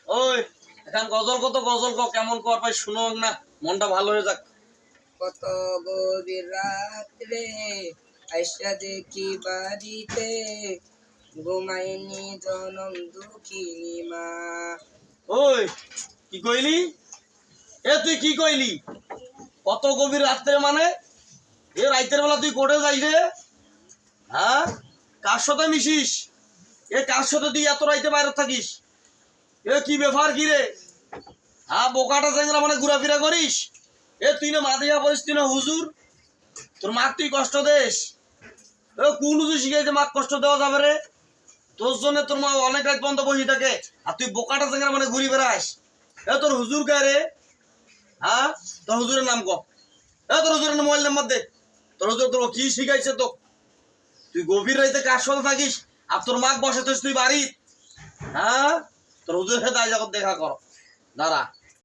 ওই এখন গজল কত গজল কেমন কর পাই শুনো না মনটা ভালো হয়ে যাক। কত গভীর রাত্রে আইসা দেখি বাড়িতে ঘুমাইনি জনম দুঃখিনী মা। ওই কি কইলি? তুই কি কইলি? কত গভীর রাত্রে মানে রাইতের বেলা তুই কোর্টে যাই রে? হ্যাঁ, কার সাথে মিশিস? কার সাথে তুই এত রাইতে বাইরে থাকিস? কি ব্যাপার কি রে? হ্যাঁ, বোকাটা চ্যাংরা মানে ঘোরাফেরা করিস? তুই না মাদিয়া পড়িস, তুই না হুজুর? তোর মাক তুই কষ্ট দেস? কোন হুজুর শিখাইছে মাক কষ্ট দেওয়া যাবে রে? তোর জন্য তোর মা অনেক রাত পর্যন্ত বসে থাকে, আর তুই বোকাটা চ্যাংরা মানে ঘুরি বেড়াস। তোর হুজুর কে রে? হ্যাঁ, তোর হুজুরের নাম ক। তোর হুজুরের মোবাইল নাম্বার দে। তোর হুজুর তোর কি শিখাইছে তো? তুই গভীর রাইতে কার সাথে থাকিস আর তোর মাক বসে তুই বাড়ি? হ্যাঁ, তোর হুজুরের সাথে আজ দেখা কর। দাঁড়া।